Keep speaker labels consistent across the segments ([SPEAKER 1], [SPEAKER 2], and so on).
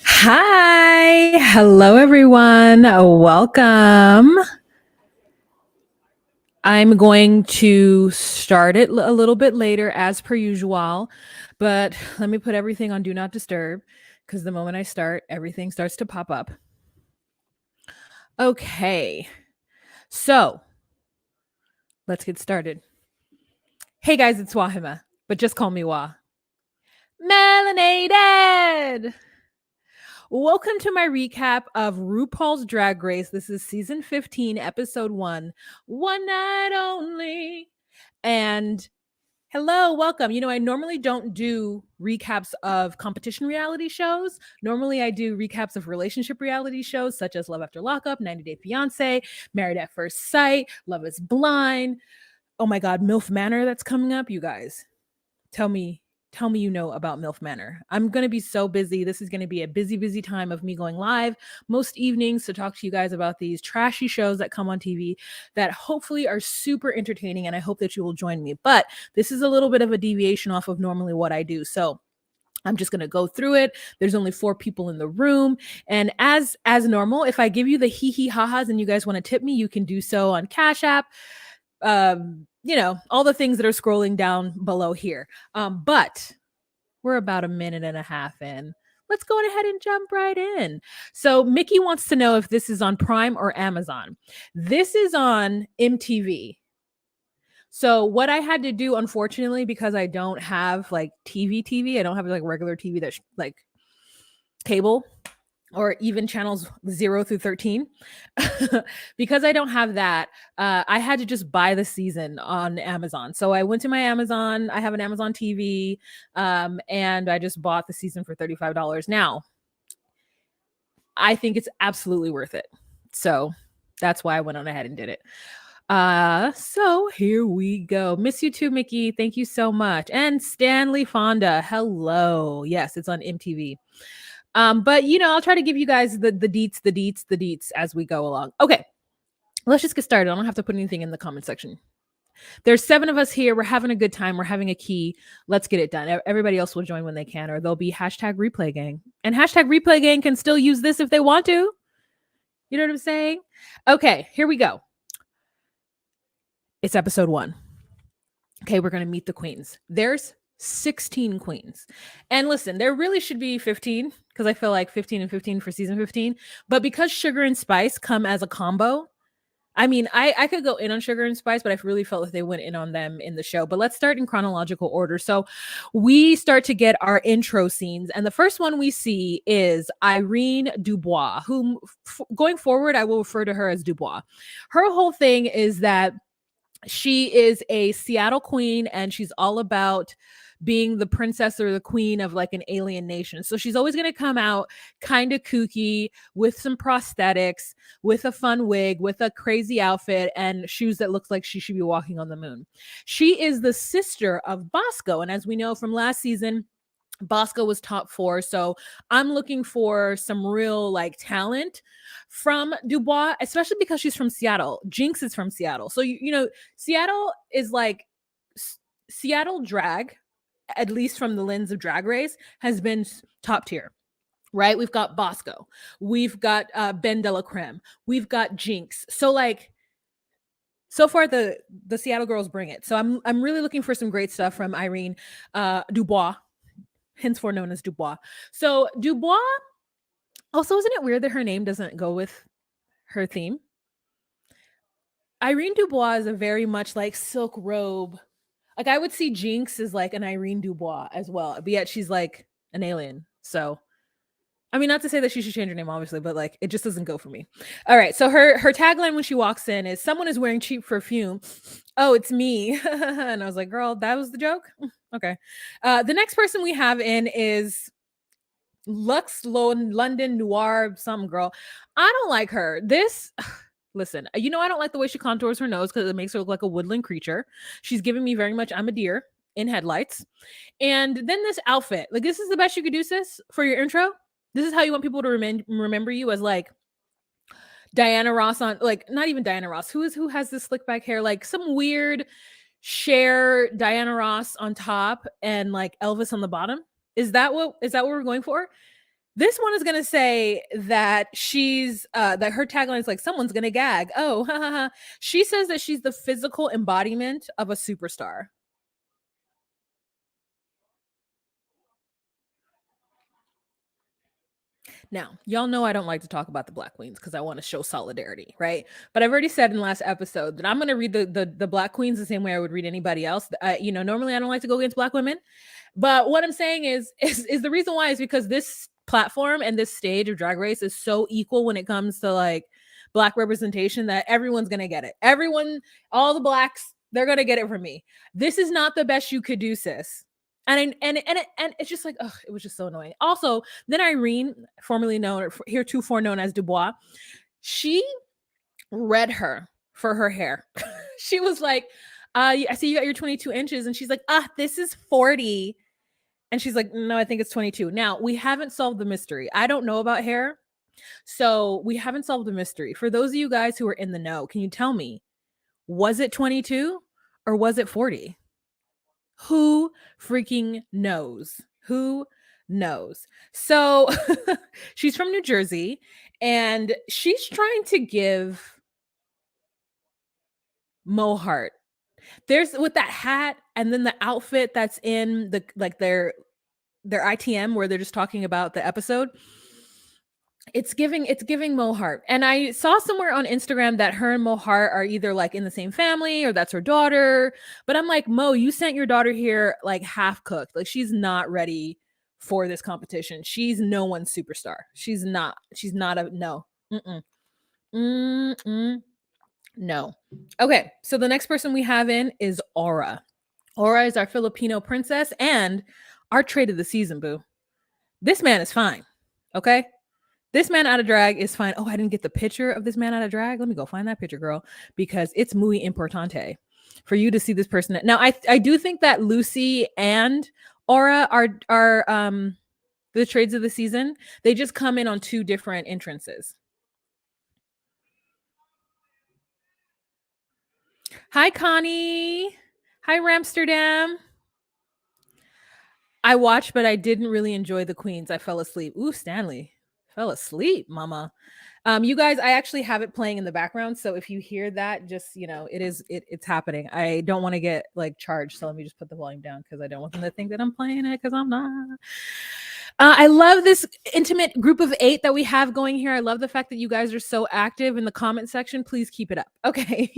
[SPEAKER 1] Hi, hello everyone. Welcome. I'm going to start it a little bit later as per usual, but let me put everything on do not disturb because the moment I start, everything starts to pop up. Okay, so let's get started. Hey guys, it's Wahima, but just call me Wah. Melanated! Welcome to my recap of RuPaul's Drag Race. This is season 15, episode 1, One Night Only. And hello, welcome. I normally don't do recaps of competition reality shows. Normally, I do recaps of relationship reality shows such as Love After Lockup, 90 Day Fiance, Married at First Sight, Love is Blind. Oh my God, MILF Manor that's coming up. You guys, tell me you know about MILF Manor. I'm going to be so busy. This is going to be a busy time of me going live most evenings to talk to you guys about these trashy shows that come on TV that hopefully are super entertaining, and I hope that you will join me. But this is a little bit of a deviation off of normally what I do. So I'm just going to go through it. There's only 4 people in the room. And as normal, if I give you the hee ha-has and you guys want to tip me, you can do so on Cash App. All the things that are scrolling down below here. But we're about a minute and a half in. Let's go ahead and jump right in. So Mickey wants to know if this is on Prime or Amazon. This is on MTV. So what I had to do, unfortunately, because I don't have like TV, I don't have like regular TV that's like cable or even channels 0 through 13. Because I don't have that, I had to just buy the season on Amazon. So I went to my Amazon. I have an Amazon TV, and I just bought the season for $35. Now, I think it's absolutely worth it. So that's why I went on ahead and did it. So here we go. Miss you too, Mickey. Thank you so much. And Stanley Fonda, hello. Yes, it's on MTV. But I'll try to give you guys the deets as we go along. Okay, let's just get started. I don't have to put anything in the comment section. There's 7 of us here. We're having a good time. We're having a key. Let's get it done. Everybody else will join when they can, or they'll be hashtag replay gang. And hashtag replay gang can still use this if they want to. You know what I'm saying? Okay, here we go. It's episode 1. Okay, we're going to meet the queens. There's 16 queens. And listen, there really should be 15 because I feel like 15 and 15 for season 15. But because Sugar and Spice come as a combo, I mean, I could go in on Sugar and Spice, but I really felt like they went in on them in the show. But let's start in chronological order. So we start to get our intro scenes. And the first one we see is Irene Dubois, whom going forward, I will refer to her as Dubois. Her whole thing is that she is a Seattle queen and she's all about being the princess or the queen of like an alien nation. So she's always going to come out kind of kooky with some prosthetics, with a fun wig, with a crazy outfit and shoes that looks like she should be walking on the moon. She is the sister of Bosco. And as we know from last season, Bosco was top 4. So I'm looking for some real like talent from Dubois, especially because she's from Seattle. Jinx is from Seattle. So, Seattle is like Seattle drag, at least from the lens of Drag Race, has been top tier. Right? We've got Bosco. We've got Ben De La Creme. We've got Jinx. So like, so far the Seattle girls bring it. So I'm really looking for some great stuff from Irene Dubois, henceforth known as Dubois. So Dubois, also, isn't it weird that her name doesn't go with her theme? Irene Dubois is a very much like silk robe. Like I would see Jinx as like an Irene Dubois as well, but yet she's like an alien. So I mean, not to say that she should change her name, obviously, but like it just doesn't go for me. All right. So her tagline when she walks in is someone is wearing cheap perfume. Oh, it's me. And I was like, girl, that was the joke. Okay. The next person we have in is Lux London Noir, some girl. I don't like her. Listen, I don't like the way she contours her nose because it makes her look like a woodland creature. She's giving me very much I'm a deer in headlights. And then this outfit, like this is the best you could do, sis, for your intro. This is how you want people to remember you, as like Diana Ross on, like, not even Diana Ross. Who has this slick back hair? Like some weird Cher Diana Ross on top and like Elvis on the bottom. Is that what we're going for? This one is gonna say that she's that her tagline is like someone's gonna gag. Oh, ha ha ha. She says that she's the physical embodiment of a superstar. Now, y'all know I don't like to talk about the Black Queens because I want to show solidarity, right? But I've already said in the last episode that I'm going to read the Black Queens the same way I would read anybody else. Normally I don't like to go against Black women, but what I'm saying is the reason why is because this platform and this stage of Drag Race is so equal when it comes to like Black representation that everyone's going to get it. Everyone, all the Blacks, they're going to get it from me. This is not the best you could do, sis. And it's just like, ugh, it was just so annoying. Also, then Irene, formerly known or heretofore known as Dubois, she read her for her hair. She was like, I see you got your 22 inches. And she's like, this is 40. And she's like, no, I think it's 22. Now, we haven't solved the mystery. I don't know about hair. So we haven't solved the mystery. For those of you guys who are in the know, can you tell me, was it 22 or was it 40? Who freaking knows? Who knows? So she's from New Jersey and she's trying to give Mo Heart. There's with that hat and then the outfit that's in the like their ITM where they're just talking about the episode. It's giving Mo Heart. And I saw somewhere on Instagram that her and Mo Heart are either like in the same family or that's her daughter. But I'm like, Mo, you sent your daughter here like half cooked. Like she's not ready for this competition. She's no one's superstar. She's not a no. Mm-mm. Mm-mm. No. Okay. So the next person we have in is Aura. Aura is our Filipino princess and our trade of the season, boo. This man is fine. Okay. This man out of drag is fine. Oh, I didn't get the picture of this man out of drag. Let me go find that picture, girl, because it's muy importante for you to see this person. Now, I do think that Lucy and Aura are the trades of the season. They just come in on two different entrances. Hi, Connie. Hi, Ramsterdam. I watched, but I didn't really enjoy the queens. I fell asleep. Ooh, Stanley. Fell asleep, mama. You guys, I actually have it playing in the background. So if you hear that, just it's happening. I don't want to get like charged. So let me just put the volume down because I don't want them to think that I'm playing it because I'm not. I love this intimate group of 8 that we have going here. I love the fact that you guys are so active in the comment section. Please keep it up. Okay.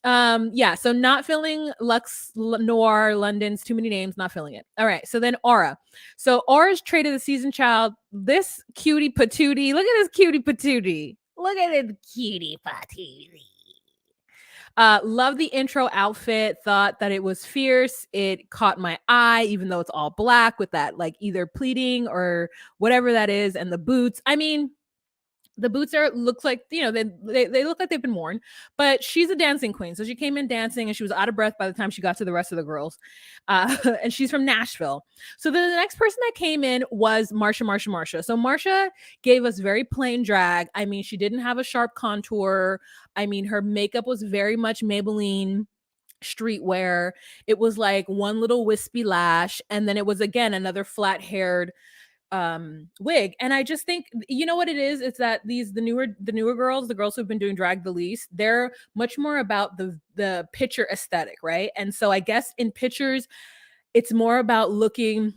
[SPEAKER 1] Yeah, so not feeling Lux Noir London's too many names, not feeling it. All right, so then Aura. So Aura's trade of the season child, this cutie patootie. Look at this cutie patootie. Look at it, cutie patootie. Love the intro outfit, thought that it was fierce. It caught my eye, even though it's all black with that like either pleating or whatever that is, and the boots. I mean, the boots looks like they look like they've been worn, but she's a dancing queen, so she came in dancing and she was out of breath by the time she got to the rest of the girls, and she's from Nashville. So then the next person that came in was Marsha. So Marsha gave us very plain drag. I mean, she didn't have a sharp contour. I mean, her makeup was very much Maybelline streetwear. It was like one little wispy lash, and then it was again another flat haired wig. And I just think, you know what it is, it's that the newer girls, the girls who've been doing drag the least, they're much more about the picture aesthetic, right? And so I guess in pictures it's more about looking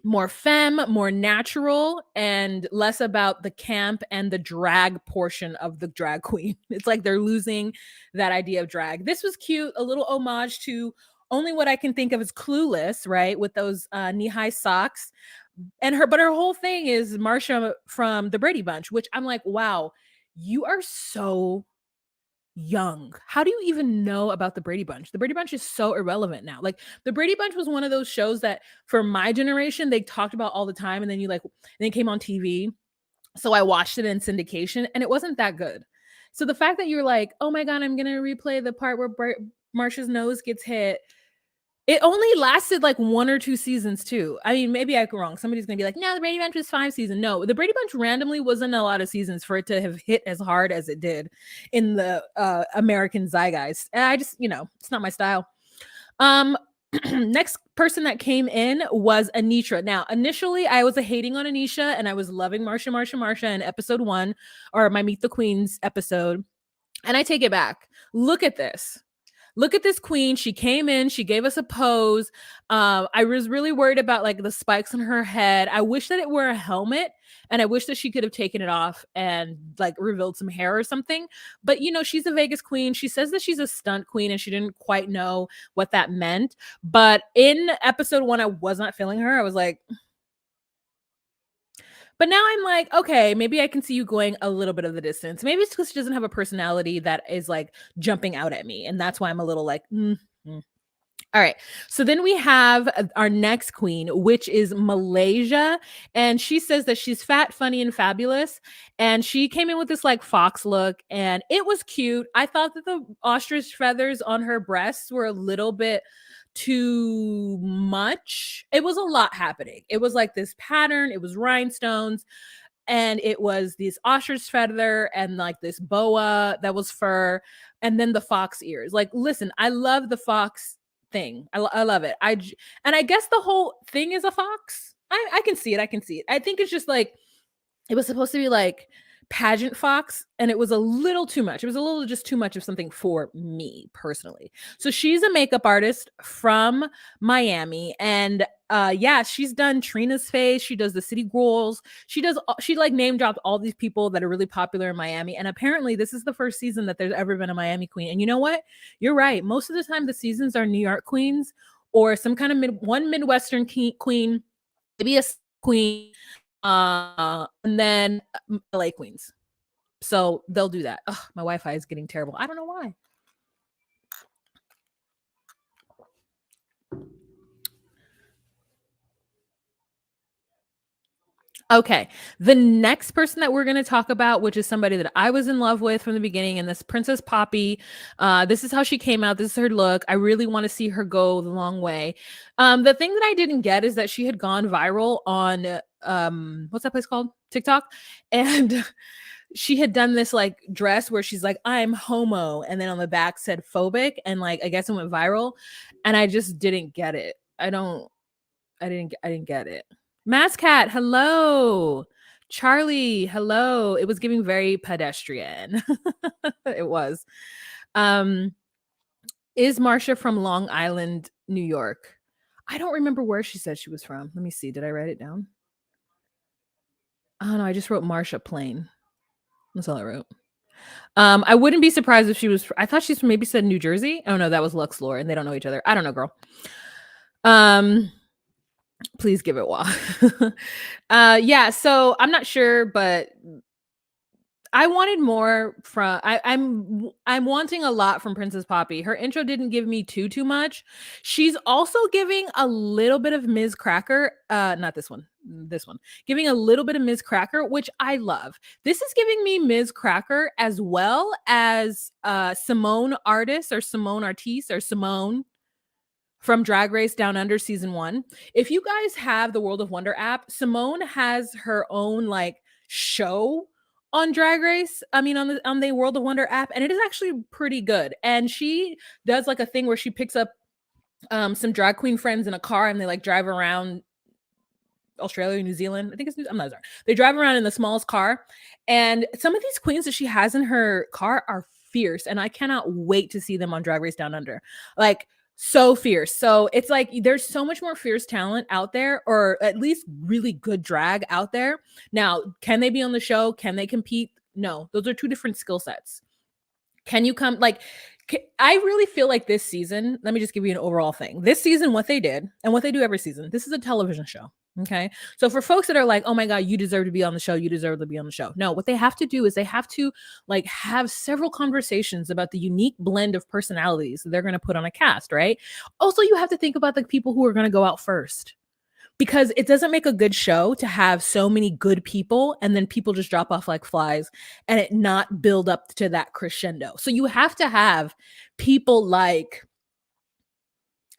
[SPEAKER 1] more femme, more natural, and less about the camp and the drag portion of the drag queen. It's like they're losing that idea of drag. This was cute, a little homage to only what I can think of as Clueless, right? With those knee-high socks. And her whole thing is Marsha from the Brady Bunch, which I'm like, wow, you are so young. How do you even know about the Brady Bunch? The Brady Bunch is so irrelevant now. Like the Brady Bunch was one of those shows that for my generation, they talked about all the time. And then and it came on TV. So I watched it in syndication and it wasn't that good. So the fact that you're like, oh my God, I'm going to replay the part where Marsha's nose gets hit. It only lasted like 1 or 2 seasons too. I mean, maybe I'm wrong. Somebody's gonna be like, no, the Brady Bunch was 5 seasons. No, the Brady Bunch randomly wasn't a lot of seasons for it to have hit as hard as it did in the American zeitgeist. And I just, it's not my style. Next person that came in was Anitra. Now, initially, I was hating on Anisha and I was loving Marsha in episode 1, or my Meet the Queens episode. And I take it back. Look at this. Look at this queen. She came in, she gave us a pose. I was really worried about like the spikes on her head. I wish that it were a helmet, and I wish that she could have taken it off and like revealed some hair or something. But you know, she's a Vegas queen. She says that she's a stunt queen and she didn't quite know what that meant. But in episode 1, I was not feeling her. I was like, but now I'm like, okay, maybe I can see you going a little bit of the distance. Maybe it's because she doesn't have a personality that is like jumping out at me. And that's why I'm a little like, mm. All right. So then we have our next queen, which is Malaysia. And she says that she's fat, funny, and fabulous. And she came in with this like fox look, and it was cute. I thought that the ostrich feathers on her breasts were a little bit too much. It was a lot happening. It was like this pattern, it was rhinestones, and it was this ostrich feather and like this boa that was fur, and then the fox ears. Like, listen, I love the fox thing. I love it. And I guess the whole thing is a fox. I can see it. I can see it. I think it's just like it was supposed to be like pageant fox, and it was a little too much. It was a little just too much of something for me personally. So she's a makeup artist from Miami, and yeah, she's done Trina's face, she does the City Girls, she like name dropped all these people that are really popular in Miami. And apparently this is the first season that there's ever been a Miami queen. And you know what, you're right, most of the time the seasons are New York queens or some kind of Midwestern queen, maybe a queen, and then LA queens. So they'll do that. Ugh, my Wi-Fi is getting terrible. I don't know why. Okay, the next person that we're going to talk about, which is somebody that I was in love with from the beginning, and this Princess Poppy. This is how she came out. This is her look. I really want to see her go the long way. The thing that I didn't get is that she had gone viral on what's that place called? TikTok, and she had done this like dress where she's like, I'm homo, and then on the back said phobic, and like I guess it went viral, and I just didn't get it. I didn't get it. Masscat, hello. Charlie, hello. It was giving very pedestrian. It was. Is Marsha from Long Island, New York? I don't remember where she said she was from. Let me see. Did I write it down? Oh no, I just wrote Marsha Plain. That's all I wrote. I wouldn't be surprised if she was. I thought she's from, maybe said New Jersey. Oh no, that was Lux Lore, and they don't know each other. I don't know, girl. Please give it wa. Yeah, so I'm not sure, but I wanted more from I'm wanting a lot from Princess Poppy. Her intro didn't give me too much. She's also giving a little bit of Ms. Cracker, not this one. This one. Giving a little bit of Ms. Cracker, which I love. This is giving me Ms. Cracker as well as Simone Artist or Simone Artiste or Simone from Drag Race Down Under season 1. If you guys have the World of Wonder app, Simone has her own like show on Drag Race. I mean on the World of Wonder app, and it is actually pretty good. And she does like a thing where she picks up some drag queen friends in a car, and they like drive around Australia, New Zealand. I think it's I'm not sure. They drive around in the smallest car, and some of these queens that she has in her car are fierce, and I cannot wait to see them on Drag Race Down Under. Like so fierce. So it's like there's so much more fierce talent out there, or at least really good drag out there. Now, can they be on the show? Can they compete? No, those are two different skill sets. Can you come like I really feel like this season, let me just give you an overall thing. This season, what they did and what they do every season, this is a television show. Okay. So for folks that are like, oh my God, you deserve to be on the show. You deserve to be on the show. No, what they have to do is they have to like have several conversations about the unique blend of personalities that they're going to put on a cast, right? Also, you have to think about the people who are going to go out first, because it doesn't make a good show to have so many good people and then people just drop off like flies and it not build up to that crescendo. So you have to have people like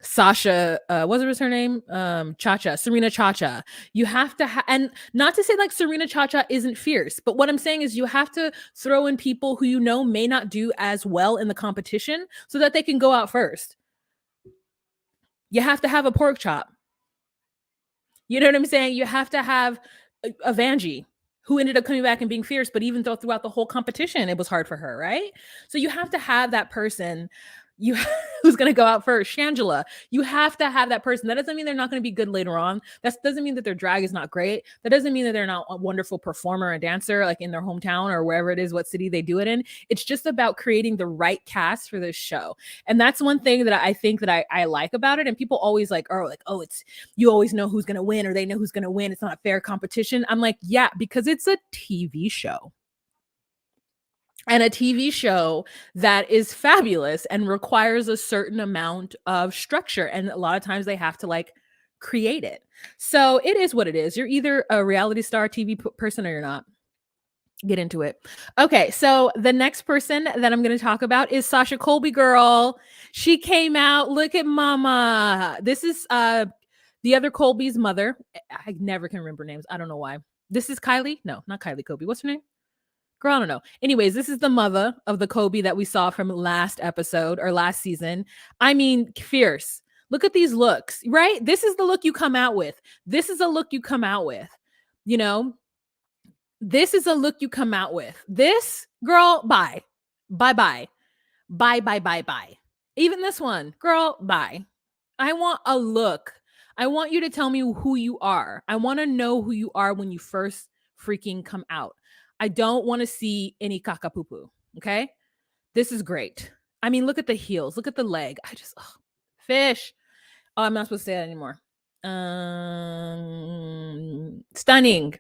[SPEAKER 1] Sasha, what was her name? Chacha, Serena Chacha. You have to and not to say like Serena Chacha isn't fierce, but what I'm saying is you have to throw in people who you know may not do as well in the competition so that they can go out first. You have to have a pork chop. You know what I'm saying? You have to have a Vanjie who ended up coming back and being fierce, but even though throughout the whole competition, it was hard for her, right? So you have to have that person you who's going to go out first. Shangela, you have to have that person. That doesn't mean they're not going to be good later on. That doesn't mean that their drag is not great. That doesn't mean that they're not a wonderful performer and dancer like in their hometown or wherever it is, what city they do it in. It's just about creating the right cast for this show. And that's one thing that I think that I like about it. And people always like, oh, it's, you always know who's going to win or they know who's going to win. It's not a fair competition. I'm like, yeah, because it's a TV show. And a TV show that is fabulous and requires a certain amount of structure. And a lot of times they have to like create it. So it is what it is. You're either a reality star TV person or you're not. Get into it. Okay, so the next person that I'm going to talk about is Sasha Colby girl. She came out. Look at mama. This is the other Colby's mother. I never can remember names. I don't know why. This is Kylie. No, not Kylie Colby. What's her name? Girl, I don't know. Anyways, this is the mother of the Kobe that we saw from last episode or last season. I mean, fierce. Look at these looks, right? This is the look you come out with. This is a look you come out with. You know, this is a look you come out with. This, girl, bye. Bye-bye. Bye. Even this one, girl, bye. I want a look. I want you to tell me who you are. I want to know who you are when you first freaking come out. I don't want to see any caca-poo-poo, okay? This is great. I mean, look at the heels. Look at the leg. Fish. Oh, I'm not supposed to say that anymore. Stunning.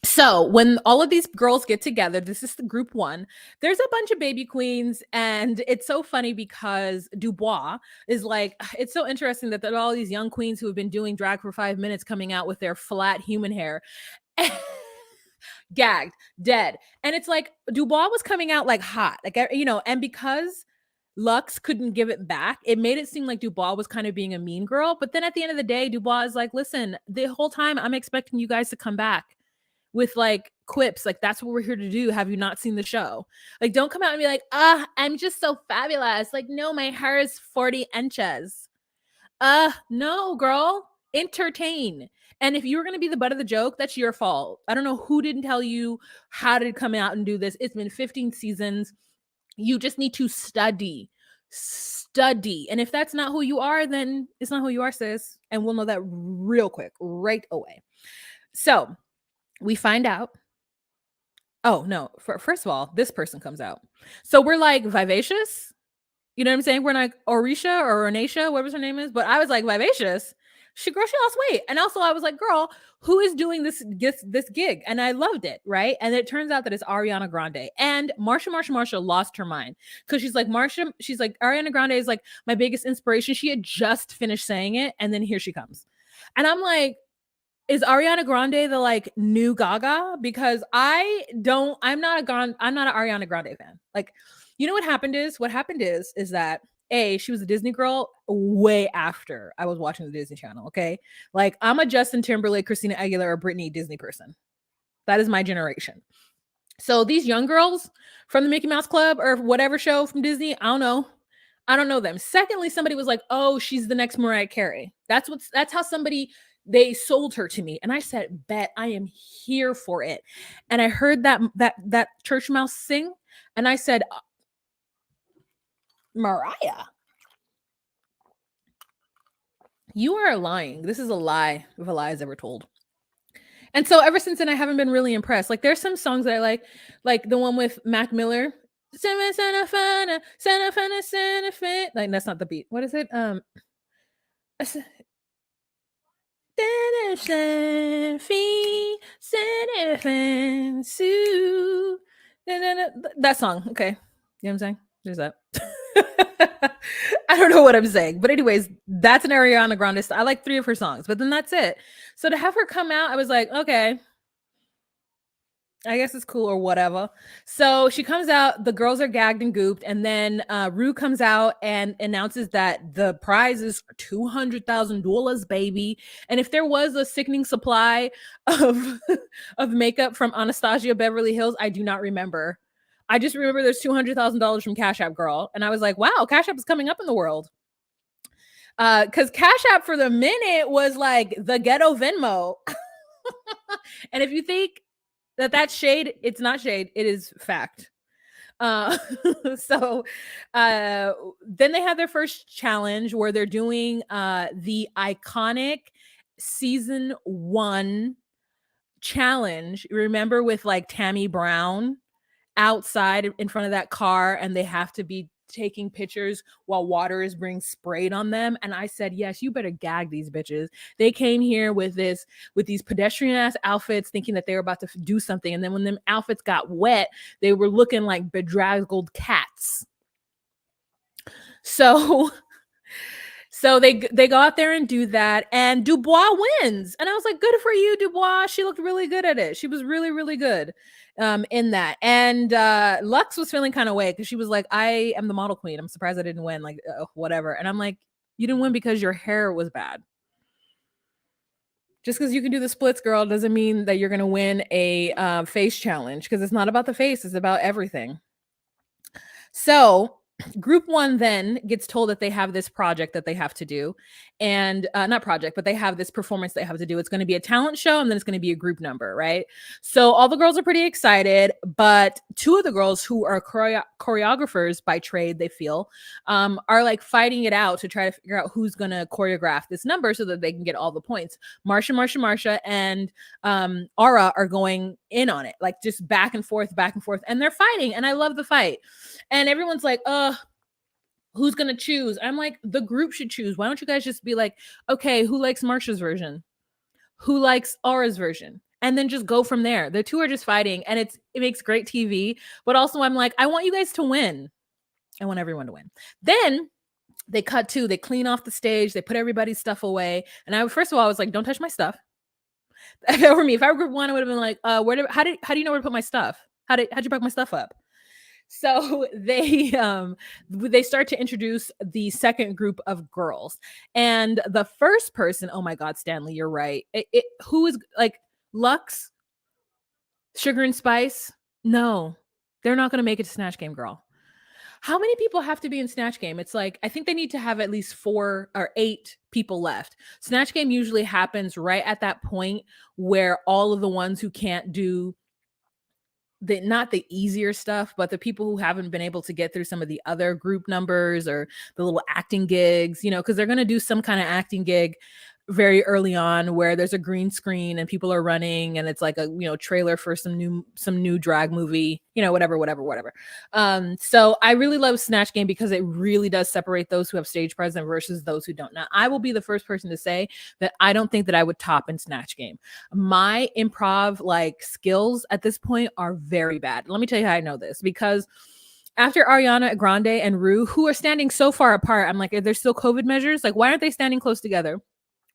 [SPEAKER 1] So when all of these girls get together, this is the group one, there's a bunch of baby queens. And it's so funny because Dubois is like, it's so interesting that there are all these young queens who have been doing drag for 5 minutes coming out with their flat human hair. Gagged, dead. And it's like Dubois was coming out like hot, like, you know, and because Lux couldn't give it back, it made it seem like Dubois was kind of being a mean girl. But then at the end of the day, Dubois is like, listen, the whole time I'm expecting you guys to come back with like quips, like that's what we're here to do. Have you not seen the show? Like, don't come out and be like, I'm just so fabulous. Like, no, my hair is 40 inches. No, girl, entertain. And if you were going to be the butt of the joke, that's your fault. I don't know who didn't tell you how to come out and do this. It's been 15 seasons. You just need to study. And if that's not who you are, then it's not who you are, sis. And we'll know that real quick, right away. So we find out. Oh, no. First of all, this person comes out. So we're like, vivacious. You know what I'm saying? We're like Orisha or Onaisha, whatever her name is. But I was like, vivacious. She lost weight. And also I was like, girl, who is doing this gig? And I loved it, right? And it turns out that it's Ariana Grande. And Marsha lost her mind. Because she's like, Ariana Grande is like my biggest inspiration. She had just finished saying it. And then here she comes. And I'm like, is Ariana Grande the like new Gaga? Because I'm not an Ariana Grande fan. Like, you know what happened is that she was a Disney girl way after I was watching the Disney Channel. Okay. Like, I'm a Justin Timberlake, Christina Aguilera, or Britney Disney person. That is my generation. So these young girls from the Mickey Mouse Club or whatever show from Disney, I don't know them. Secondly, somebody was like, oh, she's the next Mariah Carey. That's how they sold her to me. And I said, bet, I am here for it. And I heard that church mouse sing. And I said, Mariah, you are lying. This is a lie if a lie is ever told. And so ever since then, I haven't been really impressed. Like, there's some songs that I like the one with Mac Miller. Like, that's not the beat. What is it? That song. Okay. You know what I'm saying? There's that. I don't know what I'm saying. But anyways, that's an Ariana Grande. I like 3 of her songs, but then that's it. So to have her come out, I was like, okay, I guess it's cool or whatever. So she comes out, the girls are gagged and gooped, and then Ru comes out and announces that the prize is $200,000, baby. And if there was a sickening supply of makeup from Anastasia Beverly Hills, I do not remember. I just remember there's $200,000 from Cash App girl. And I was like, wow, Cash App is coming up in the world. Because Cash App for the minute was like the ghetto Venmo. And if you think that that's shade, it's not shade, it is fact. Uh, so then they had their first challenge where they're doing the iconic season 1 challenge. Remember, with like Tammy Brown outside in front of that car, and they have to be taking pictures while water is being sprayed on them. And I said, yes, you better gag these bitches. They came here with these pedestrian ass outfits thinking that they were about to do something, and then when them outfits got wet, they were looking like bedraggled cats. So they go out there and do that, and Dubois wins. And I was like, good for you, Dubois. She looked really good at it. She was really, really good in that. And Lux was feeling kind of way because she was like, I am the model queen. I'm surprised I didn't win. Like, whatever. And I'm like, you didn't win because your hair was bad. Just because you can do the splits, girl, doesn't mean that you're going to win a face challenge, because it's not about the face. It's about everything. So group 1 then gets told that they have this project that they have to do, and not project, but they have this performance they have to do. It's going to be a talent show, and then it's going to be a group number, right? So all the girls are pretty excited, but 2 of the girls who are choreographers by trade, they feel, are like fighting it out to try to figure out who's going to choreograph this number so that they can get all the points. Marsha, and Aura are going in on it, like just back and forth, and they're fighting, and I love the fight. And everyone's like, who's gonna choose? I'm like, the group should choose. Why don't you guys just be like, okay, who likes Marsha's version? Who likes Aura's version? And then just go from there. The 2 are just fighting, and it makes great TV. But also, I'm like, I want you guys to win. I want everyone to win. Then they cut to, they clean off the stage, they put everybody's stuff away. And I first of all, I was like, don't touch my stuff. If that were me, if I were group 1, I would have been like, how do you know where to put my stuff? How'd you pack my stuff up? So they start to introduce the second group of girls, and the first person, oh my God, Stanley, you're right. Who is like Lux, Sugar and Spice? No, they're not going to make it to Snatch Game, girl. How many people have to be in Snatch Game? It's like, I think they need to have at least 4 or 8 people left. Snatch Game usually happens right at that point where all of the ones who can't do not the easier stuff, but the people who haven't been able to get through some of the other group numbers or the little acting gigs, because they're going to do some kind of acting gig very early on where there's a green screen and people are running, and it's like a trailer for some new drag movie, whatever. So I really love Snatch Game because it really does separate those who have stage presence versus those who don't. Now, I will be the first person to say that I don't think that I would top in Snatch Game. My improv skills at this point are very bad. Let me tell you how I know this, because after Ariana Grande and Ru, who are standing so far apart, I'm like, are there still COVID measures? Like, why aren't they standing close together?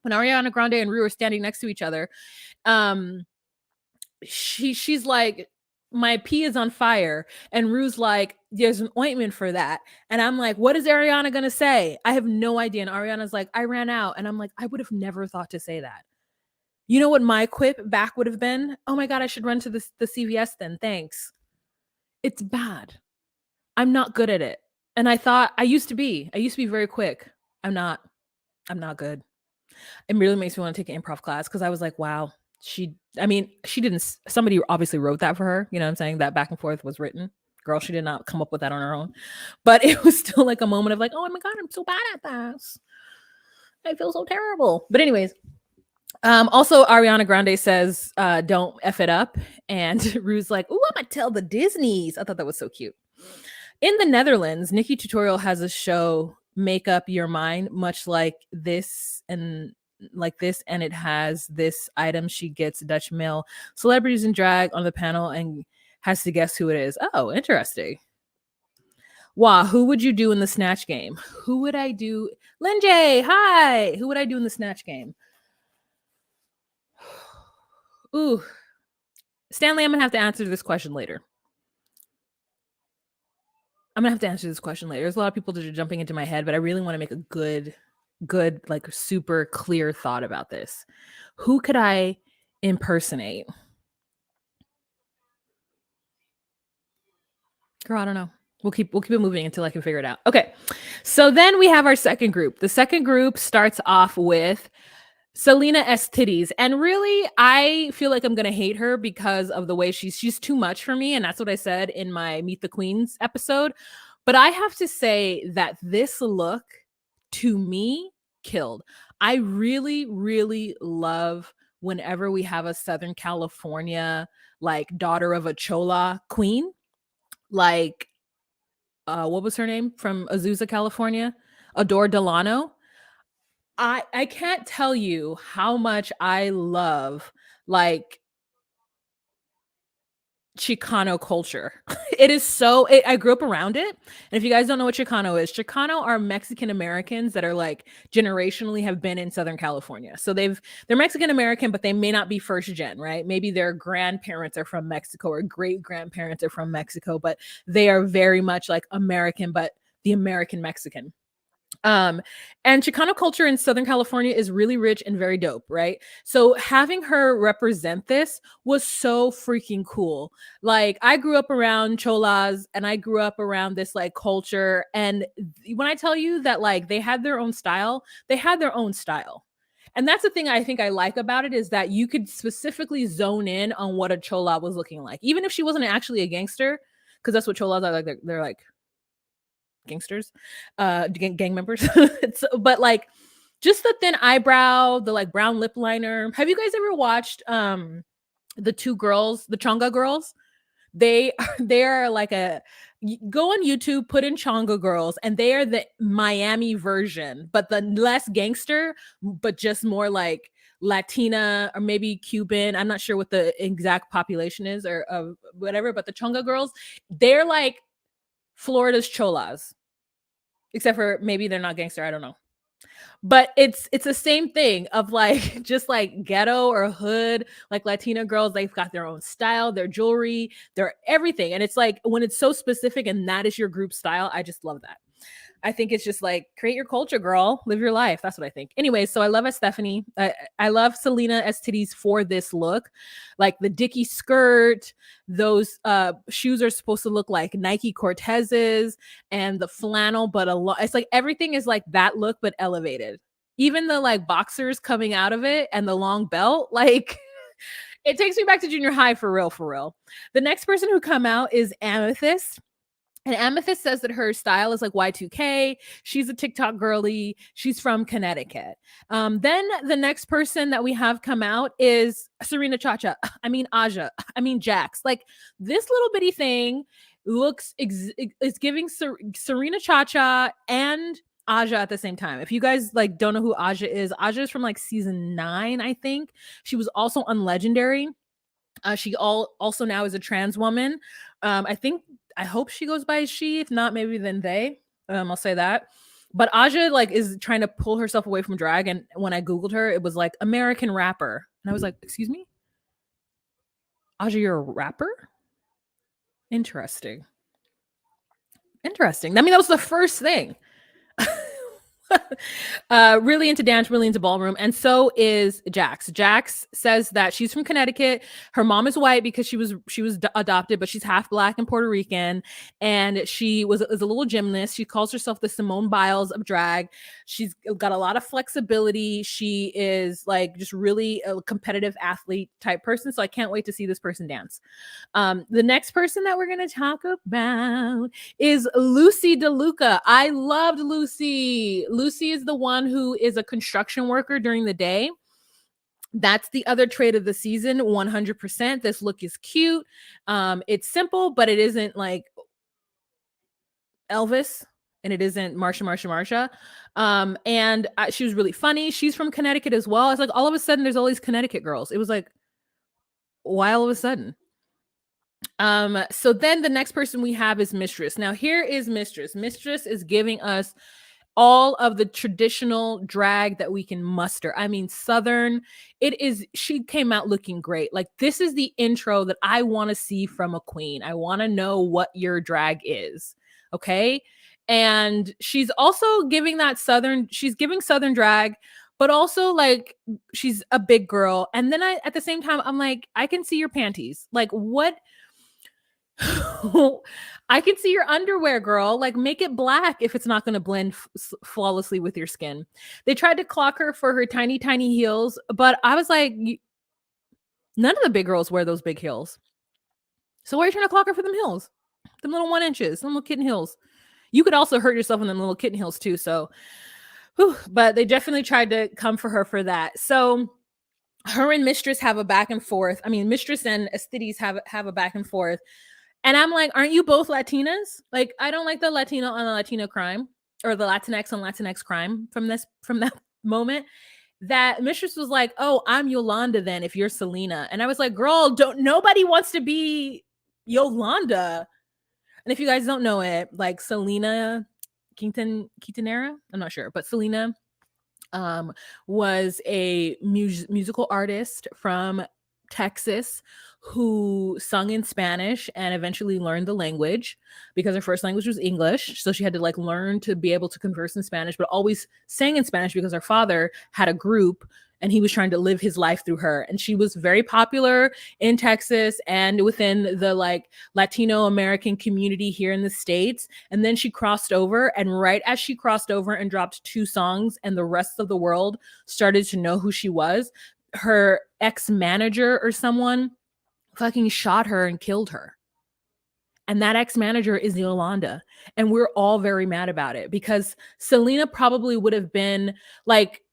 [SPEAKER 1] When Ariana Grande and Ru are standing next to each other, she's like, my pee is on fire, and Ru's like, there's an ointment for that, and I'm like, what is Ariana gonna say? I have no idea. And Ariana's like, I ran out, and I'm like, I would have never thought to say that. You know what my quip back would have been? Oh my God, I should run to the CVS then. Thanks. It's bad. I'm not good at it, and I thought I used to be very quick. I'm not good. It really makes me want to take an improv class, because I was like, wow, she didn't, somebody obviously wrote that for her. You know what I'm saying? That back and forth was written. Girl, she did not come up with that on her own. But it was still like a moment of like, oh my God, I'm so bad at this. I feel so terrible. But anyways, also Ariana Grande says, don't F it up. And Ru's like, ooh, I'm gonna tell the Disneys. I thought that was so cute. In the Netherlands, Nikki Tutorial has a show, Make Up Your Mind, much like this, and it has this item. She gets Dutch male celebrities in drag on the panel and has to guess who it is. Oh, interesting. Wow, who would you do in the Snatch Game? Who would I do? Lynn J, hi. Who would I do in the Snatch Game? Ooh, Stanley, I'm gonna have to answer this question later. There's a lot of people that are jumping into my head, but I really want to make a good, like super clear thought about this. Who could I impersonate? Girl, I don't know. We'll keep it moving until I can figure it out. Okay. So then we have our second group. The second group starts off with Selena S titties. And really, I feel like I'm gonna hate her because of the way she's too much for me. And that's what I said in my Meet the Queens episode. But I have to say that this look to me killed. I really, really love whenever we have a Southern California, like daughter of a Chola queen, like what was her name from Azusa, California? Adore Delano. I can't tell you how much I love like Chicano culture. It is I grew up around it. And if you guys don't know what Chicano is, Chicano are Mexican Americans that are like generationally have been in Southern California. So they're Mexican American, but they may not be first gen, right? Maybe their grandparents are from Mexico or great grandparents are from Mexico, but they are very much like American, but the American Mexican. Um, and Chicano culture in Southern California is really rich and very dope, right? So having her represent this was so freaking cool. Like I grew up around cholas and I grew up around this like culture. And when I tell you that like they had their own style, they had their own style. And that's the thing I think I like about it is that you could specifically zone in on what a chola was looking like, even if she wasn't actually a gangster, because that's what cholas are like. They're like gangsters, gang members. But like just the thin eyebrow, the like brown lip liner. Have you guys ever watched the two girls, the Chonga girls? They are like go on YouTube, put in Chonga girls, and they are the Miami version, but the less gangster, but just more like Latina or maybe Cuban. I'm not sure what the exact population is or whatever, but the Chonga girls, they're like Florida's cholas, except for maybe they're not gangster. I don't know. But it's the same thing of like just like ghetto or hood, like Latina girls, they've got their own style, their jewelry, their everything. And it's like when it's so specific and that is your group style, I just love that. I think it's just like create your culture, girl. Live your life. That's what I think. Anyway, so I love S15. I love Selena S titties for this look, like the dicky skirt. Those shoes are supposed to look like Nike Cortezes, and the flannel, but a lot. It's like everything is like that look, but elevated. Even the like boxers coming out of it and the long belt, like it takes me back to junior high for real, for real. The next person who come out is Amethyst. And Amethyst says that her style is like Y2K. She's a TikTok girly. She's from Connecticut. Then the next person that we have come out is Serena Chacha. I mean, Aja. I mean, Jax. Like this little bitty thing looks, is giving Serena Chacha and Aja at the same time. If you guys like don't know who Aja is from like season 9, I think. She was also on Legendary. She also now is a trans woman. I hope she goes by she. If not, maybe then they. I'll say that. But Aja like is trying to pull herself away from drag, and when I googled her, it was like American rapper, and I was like, "Excuse me, Aja, you're a rapper? Interesting, interesting." I mean, that was the first thing. Really into dance, really into ballroom, and so is Jax. Jax says that she's from Connecticut. Her mom is white because she was adopted, but she's half black and Puerto Rican, and she is a little gymnast. She calls herself the Simone Biles of drag. She's got a lot of flexibility. She is like just really a competitive athlete type person. So I can't wait to see this person dance. The next person that we're going to talk about is Lucy DeLuca. I loved Lucy. Lucy is the one who is a construction worker during the day. That's the other trait of the season, 100%. This look is cute. It's simple, but it isn't like Elvis, and it isn't Marsha. And she was really funny. She's from Connecticut as well. It's like all of a sudden there's all these Connecticut girls. It was like, why all of a sudden? So then the next person we have is Mistress. Now here is Mistress. Mistress is giving us all of the traditional drag that we can muster. I mean, Southern. She came out looking great. Like this is the intro that I want to see from a queen. I want to know what your drag is. Okay. And she's also giving she's giving Southern drag, but also like she's a big girl. And then at the same time, I'm like, I can see your panties. Like what? I can see your underwear, girl. Like, make it black if it's not going to blend flawlessly with your skin. They tried to clock her for her tiny, tiny heels, but I was like, none of the big girls wear those big heels. So why are you trying to clock her for them heels? Them little 1 inches, them little kitten heels. You could also hurt yourself in them little kitten heels too. So, but they definitely tried to come for her for that. So her and Mistress have a back and forth. I mean, Mistress and S15 have a back and forth. And I'm like, aren't you both Latinas? Like, I don't like the Latino on the Latino crime or the Latinx on Latinx crime from that moment. That Mistress was like, oh, I'm Yolanda then if you're Selena. And I was like, girl, nobody wants to be Yolanda. And if you guys don't know it, like Selena Quintanilla, I'm not sure, but Selena was a musical artist from Texas who sung in Spanish and eventually learned the language because her first language was English. So she had to like learn to be able to converse in Spanish, but always sang in Spanish because her father had a group and he was trying to live his life through her. And she was very popular in Texas and within the like Latino American community here in the States. And then she crossed over. And right as she crossed over and dropped 2 songs and the rest of the world started to know who she was, her ex-manager or someone fucking shot her and killed her. And that ex-manager is Yolanda. And we're all very mad about it because Selena probably would have been like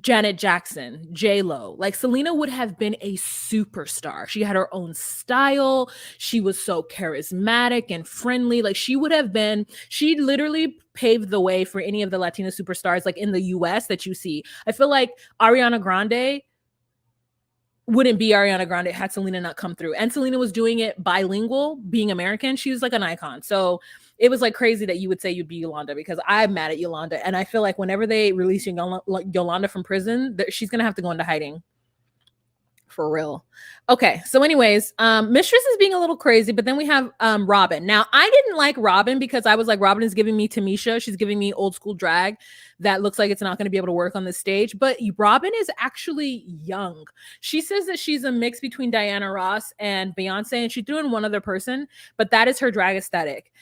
[SPEAKER 1] Janet Jackson, J-Lo. Like Selena would have been a superstar. She had her own style. She was so charismatic and friendly. Like she literally paved the way for any of the Latina superstars like in the US that you see. I feel like Ariana Grande wouldn't be Ariana Grande had Selena not come through. And Selena was doing it bilingual, being American. She was like an icon. So it was like crazy that you would say you'd be Yolanda because I'm mad at Yolanda. And I feel like whenever they release Yolanda from prison, she's going to have to go into hiding. For real. Okay. So anyways, Mistress is being a little crazy, but then we have Robin. Now, I didn't like Robin because I was like, Robin is giving me Tamisha. She's giving me old school drag that looks like it's not going to be able to work on this stage. But Robin is actually young. She says that she's a mix between Diana Ross and Beyonce, and she threw in one other person, but that is her drag aesthetic.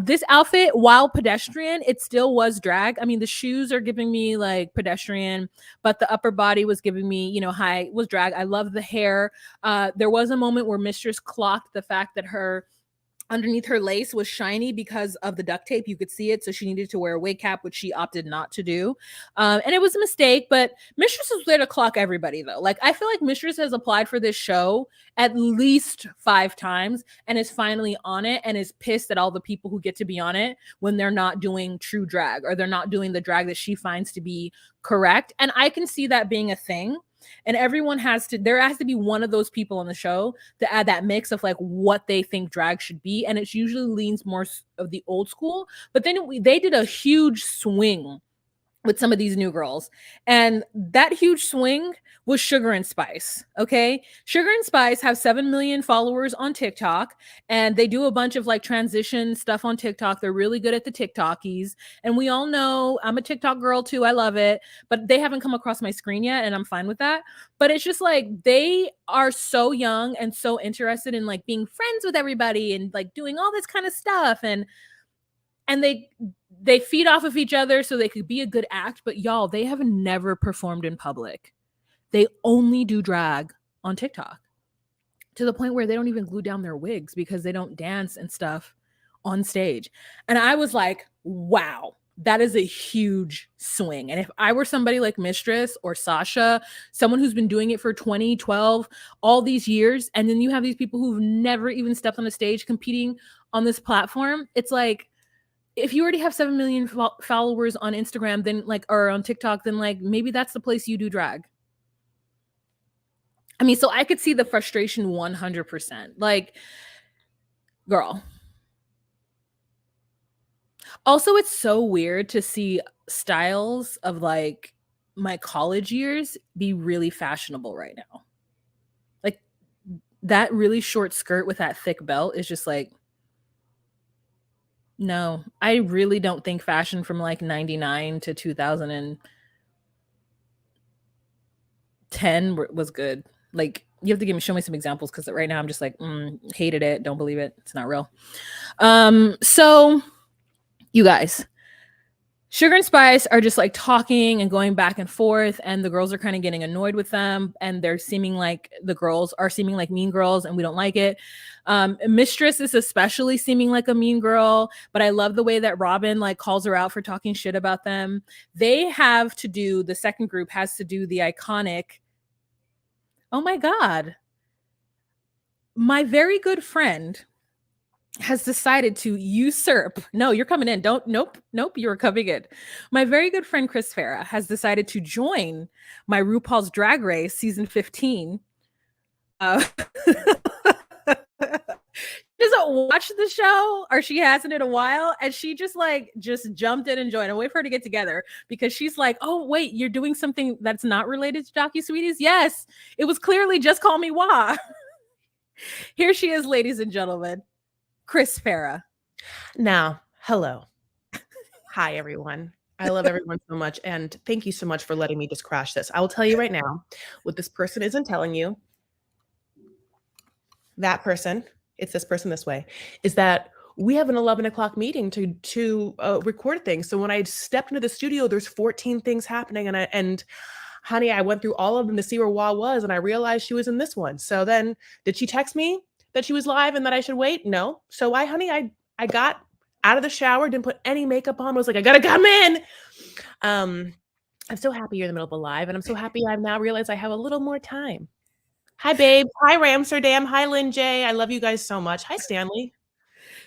[SPEAKER 1] This outfit, while pedestrian, it still was drag. I mean, the shoes are giving me like pedestrian, but the upper body was giving me, high was drag. I love the hair. There was a moment where Mistress clocked the fact that her underneath her lace was shiny because of the duct tape. You could see it. So she needed to wear a wig cap, which she opted not to do. And it was a mistake, but Mistress was there to clock everybody though. Like I feel like Mistress has applied for this show at least 5 times and is finally on it and is pissed at all the people who get to be on it when they're not doing true drag or they're not doing the drag that she finds to be correct. And I can see that being a thing. And there has to be one of those people on the show to add that mix of like what they think drag should be. And it usually leans more of the old school, but then they did a huge swing with some of these new girls. And that huge swing was Sugar and Spice. Okay. Sugar and Spice have 7 million followers on TikTok and they do a bunch of like transition stuff on TikTok. They're really good at the TikTokies. And we all know I'm a TikTok girl too. I love it, but they haven't come across my screen yet. And I'm fine with that. But it's just like, they are so young and so interested in like being friends with everybody and like doing all this kind of stuff. And they feed off of each other so they could be a good act, but y'all, they have never performed in public. They only do drag on TikTok to the point where they don't even glue down their wigs because they don't dance and stuff on stage. And I was like, wow, that is a huge swing. And if I were somebody like Mistress or Sasha, someone who's been doing it for 20, 12, all these years, and then you have these people who've never even stepped on a stage competing on this platform, it's like, if you already have 7 million followers on Instagram, then like, or on TikTok, then like, maybe that's the place you do drag. I mean, so I could see the frustration 100%. Like, girl. Also, it's so weird to see styles of like my college years be really fashionable right now. Like that really short skirt with that thick belt is just like, no, I really don't think fashion from like 99 to 2010 was good. Like, you have to show me some examples, because right now I'm just like, hated it, don't believe it, it's not real. So you guys, Sugar and Spice are just like talking and going back and forth, and the girls are kind of getting annoyed with them, and the girls are seeming like mean girls, and we don't like it. Mistress is especially seeming like a mean girl, but I love the way that Robin like calls her out for talking shit about them. The second group has to do the iconic, oh my God, my very good friend has decided to usurp. No, you're coming in. Nope, you're coming in. My very good friend Chris Farah has decided to join my RuPaul's Drag Race season 15. She doesn't watch the show, or she hasn't in a while, and she just jumped in and joined. I'll wait for her to get together, because she's like, oh wait, you're doing something that's not related to Docu Sweeties? Yes, it was clearly Just Call Me Wah. Here she is, ladies and gentlemen, Chris Farah.
[SPEAKER 2] Now, hello. Hi, everyone. I love everyone so much, and thank you so much for letting me just crash this. I will tell you right now, what this person isn't telling you, that person, it's this person this way, is that we have an 11 o'clock meeting to record things. So when I stepped into the studio, there's 14 things happening, and honey, I went through all of them to see where Wah was, and I realized she was in this one. So then, did she text me that she was live and that I should wait? No. So I got out of the shower, didn't put any makeup on, was like, I gotta come in. I'm so happy you're in the middle of a live, and I'm so happy I've now realized I have a little more time. Hi, babe. Hi, Ramsterdam. Hi, Lynn J. I love you guys so much. Hi, Stanley.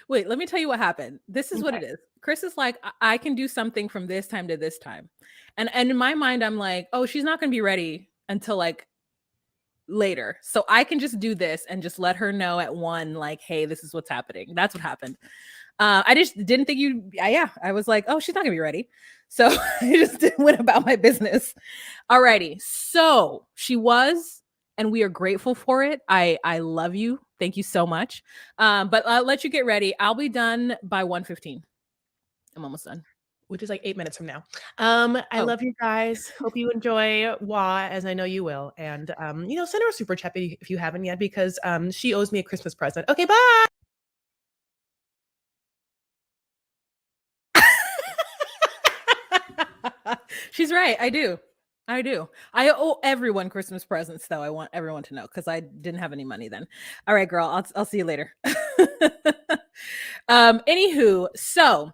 [SPEAKER 1] Wait, let me tell you what happened. This is what it is. Chris is like, I can do something from this time to this time. And in my mind, I'm like, oh, she's not going to be ready until like later. So I can just do this and just let her know at 1, like, hey, this is what's happening. That's what happened. I just didn't think I was like, oh, she's not going to be ready. So I just went about my business. Alrighty. So she was, and we are grateful for it. I love you. Thank you so much. But I'll let you get ready. I'll be done by 1:15. I'm almost done.
[SPEAKER 2] Which is like 8 minutes from now. I love you guys. Hope you enjoy Wah, as I know you will. And, send her a super chat if you haven't yet, because she owes me a Christmas present. Okay, bye.
[SPEAKER 1] She's right. I do. I owe everyone Christmas presents, though. I want everyone to know, because I didn't have any money then. All right, girl. I'll see you later. Anywho, so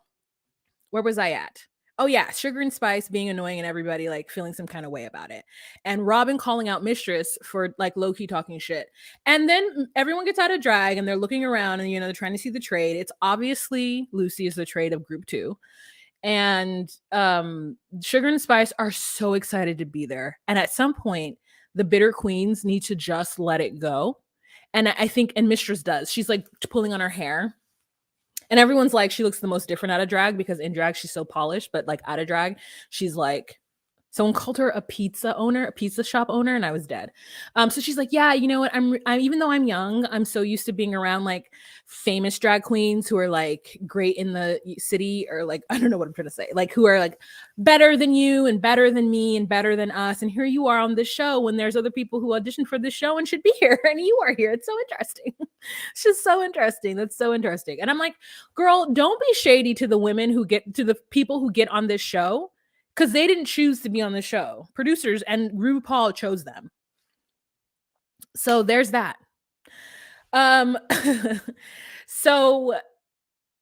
[SPEAKER 1] where was I at? Oh yeah, Sugar and Spice being annoying and everybody like feeling some kind of way about it. And Robin calling out Mistress for like low-key talking shit. And then everyone gets out of drag and they're looking around and they're trying to see the trade. It's obviously Lucy is the trade of group 2. And Sugar and Spice are so excited to be there. And at some point, the bitter queens need to just let it go. And I think, and Mistress does. She's like pulling on her hair. And everyone's like, she looks the most different out of drag, because in drag, she's so polished. But like out of drag, she's like, someone called her a pizza shop owner, and I was dead. So she's like, yeah, you know what? I'm even though I'm young, I'm so used to being around like famous drag queens who are like great in the city, or like, I don't know what I'm trying to say, like who are like better than you and better than me and better than us. And here you are on this show when there's other people who auditioned for this show and should be here, and you are here. It's so interesting. It's just so interesting. That's so interesting. And I'm like, girl, don't be shady to the people who get on this show, because they didn't choose to be on the show. Producers and RuPaul chose them. So there's that. So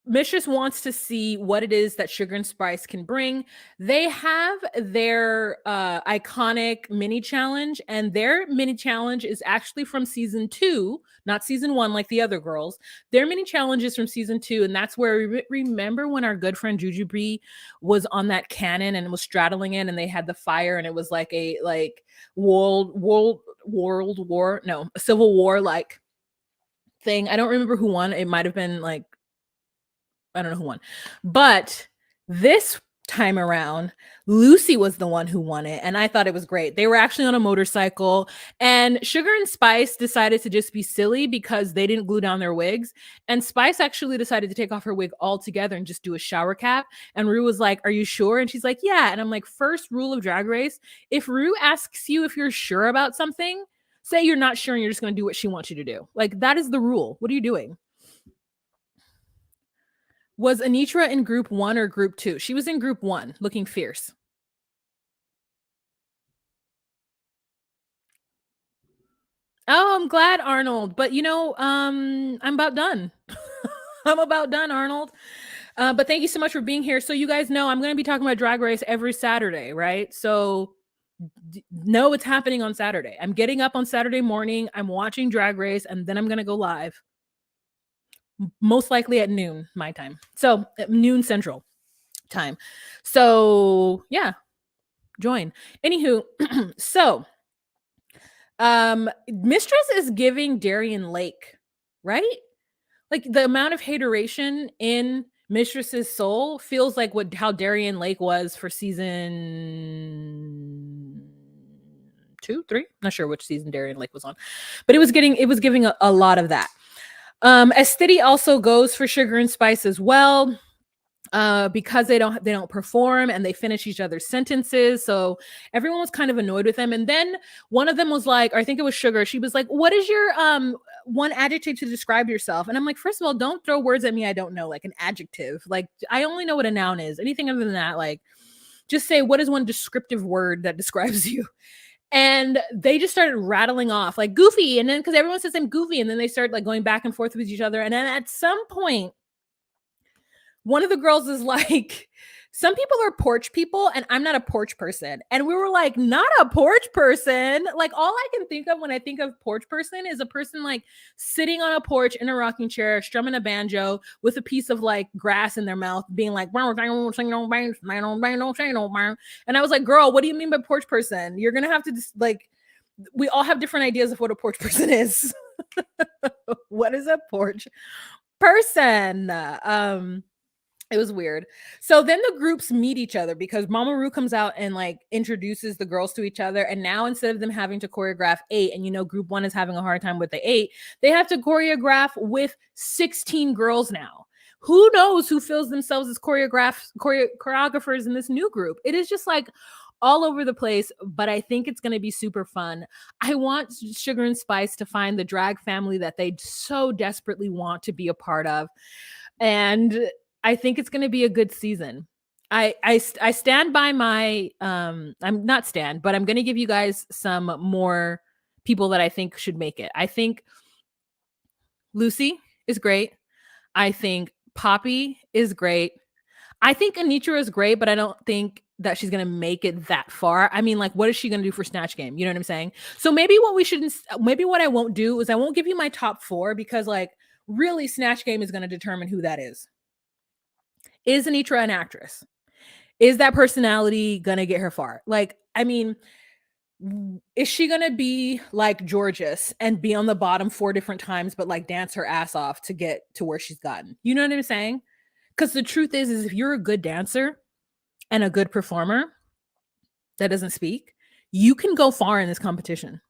[SPEAKER 1] Mistress wants to see what it is that Sugar and Spice can bring. They have their iconic mini challenge, and their mini challenge is actually from season 2, not season 1 like the other girls. Their mini challenge is from season 2, and that's where remember when our good friend Jujubee was on that cannon and was straddling it, and they had the fire, and it was like a Civil War like thing. I don't remember who won. It might have been like, I don't know who won. But this time around, Lucy was the one who won it, and I thought it was great. They were actually on a motorcycle, and Sugar and Spice decided to just be silly because they didn't glue down their wigs, and Spice actually decided to take off her wig altogether and just do a shower cap, and Rue was like, are you sure? And she's like, yeah. And I'm like, first rule of Drag Race, if Rue asks you if you're sure about something, Say you're not sure and you're just going to do what she wants you to do. Like, that is the rule. What are you doing? Was Anitra in group 1 or group 2? She was in group 1, looking fierce. Oh, I'm glad, Arnold. But I'm about done. I'm about done, Arnold. But thank you so much for being here. So you guys know I'm going to be talking about Drag Race every Saturday, right? So know it's happening on Saturday. I'm getting up on Saturday morning. I'm watching Drag Race, and then I'm going to go live. Most likely at noon, my time. So at noon Central time. So yeah, join. Anywho, so Mistress is giving Darian Lake, right? Like, the amount of hateration in Mistress's soul feels like how Darian Lake was for season 2, 3. Not sure which season Darian Lake was on, but it was giving a lot of that. Estidi also goes for Sugar and Spice as well. Because they don't perform and they finish each other's sentences. So everyone was kind of annoyed with them. And then one of them was like, or I think it was Sugar. She was like, what is your one adjective to describe yourself? And I'm like, first of all, don't throw words at me I don't know, like an adjective. Like, I only know what a noun is. Anything other than that, like, just say, what is one descriptive word that describes you? And they just started rattling off like goofy. And then because everyone says I'm goofy, and then they start like going back and forth with each other. And then at some point, one of the girls is like, some people are porch people and I'm not a porch person. And we were like, not a porch person. Like, all I can think of when I think of porch person is a person like sitting on a porch in a rocking chair, strumming a banjo with a piece of like grass in their mouth, being like, and I was like, girl, what do you mean by porch person? You're going to have to just like, we all have different ideas of what a porch person is. What is a porch person? It was weird. So then the groups meet each other because Mama Ru comes out and like introduces the girls to each other. And now instead of them having to choreograph 8, and group 1 is having a hard time with the 8, they have to choreograph with 16 girls now. Who knows who feels themselves as choreographers in this new group? It is just like all over the place, but I think it's going to be super fun. I want Sugar and Spice to find the drag family that they so desperately want to be a part of. And I think it's going to be a good season. I stand by my I'm not stand, but I'm going to give you guys some more people that I think should make it. I think Lucy is great. I think Poppy is great. I think Anitra is great, but I don't think that she's going to make it that far. I mean, like, what is she going to do for Snatch Game? You know what I'm saying? So maybe what I won't do is I won't give you my top 4, because like really Snatch Game is going to determine who that is. Is Anitra an actress? Is that personality gonna get her far? Like, I mean, is she gonna be like Georges and be on the bottom 4 different times, but like dance her ass off to get to where she's gotten? You know what I'm saying? Because the truth is if you're a good dancer and a good performer that doesn't speak, you can go far in this competition.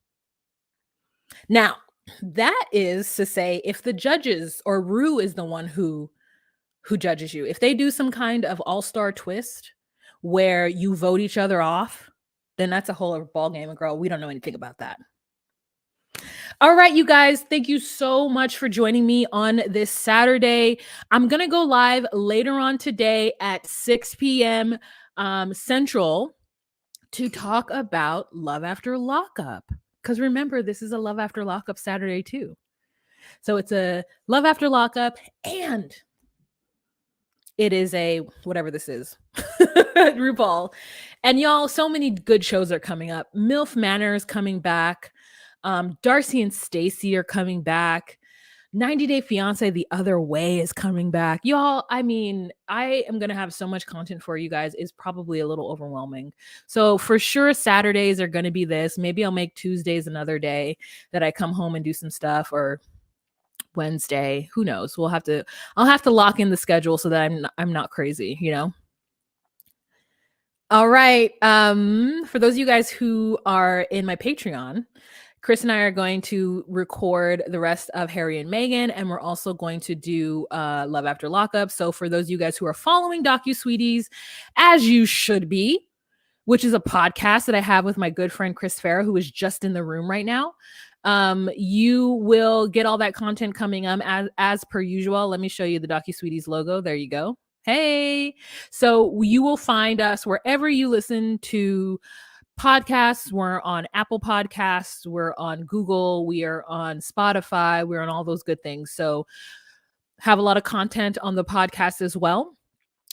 [SPEAKER 1] Now, that is to say, if the judges or Ru is the one who judges you, if they do some kind of all-star twist where you vote each other off, then that's a whole other ball game. And girl, we don't know anything about that. All right, you guys, thank you so much for joining me on this Saturday. I'm going to go live later on today at 6 p.m. Central to talk about Love After Lockup. Because remember, this is a Love After Lockup Saturday too. So it's a Love After Lockup, and it is a whatever this is, RuPaul. And y'all, so many good shows are coming up. MILF Manor is coming back. Darcy and Stacey are coming back. 90 Day Fiance The Other Way is coming back. Y'all, I mean, I am going to have so much content for you guys. It's probably a little overwhelming. So for sure, Saturdays are going to be this. Maybe I'll make Tuesdays another day that I come home and do some stuff, or Wednesday, who knows? I'll have to lock in the schedule so that I'm not crazy, All right. For those of you guys who are in my Patreon, Chris and I are going to record the rest of Harry and Meghan, and we're also going to do Love After Lockup. So for those of you guys who are following DocuSweeties, as you should be, which is a podcast that I have with my good friend Chris Farah, who is just in the room right now. You will get all that content coming as per usual. Let me show you the DocuSweeties logo. There you go. Hey. So you will find us wherever you listen to podcasts. We're on Apple Podcasts, we're on Google, we are on Spotify, we're on all those good things. So have a lot of content on the podcast as well.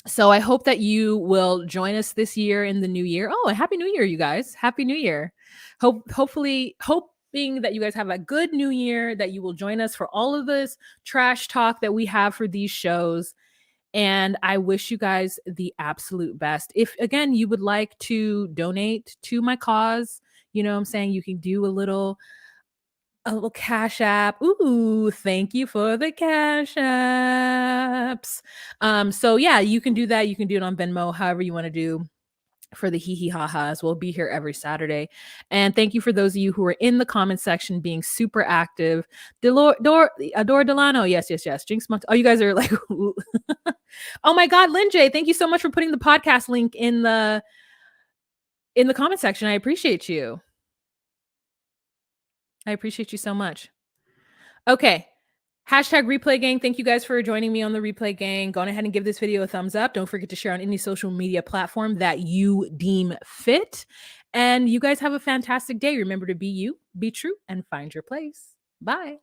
[SPEAKER 1] So I hope that you will join us this year in the new year. Oh, happy new year, you guys. Happy new year. Hoping that you guys have a good new year, that you will join us for all of this trash talk that we have for these shows. And I wish you guys the absolute best. If, again, you would like to donate to my cause, you know what I'm saying? You can do a little cash app. Ooh, thank you for the cash apps. So yeah, you can do that. You can do it on Venmo, however you want to do for the hee hee ha ha's. We'll be here every Saturday. And thank you for those of you who are in the comment section being super active. Adore Delano. Yes. Jinx Monk. Oh, you guys are like, oh my God, Lynn J, thank you so much for putting the podcast link in the comment section. I appreciate you. I appreciate you so much. Okay. Hashtag replay gang. Thank you guys for joining me on the replay gang. Go ahead and give this video a thumbs up. Don't forget to share on any social media platform that you deem fit. And you guys have a fantastic day. Remember to be you, be true, and find your place. Bye.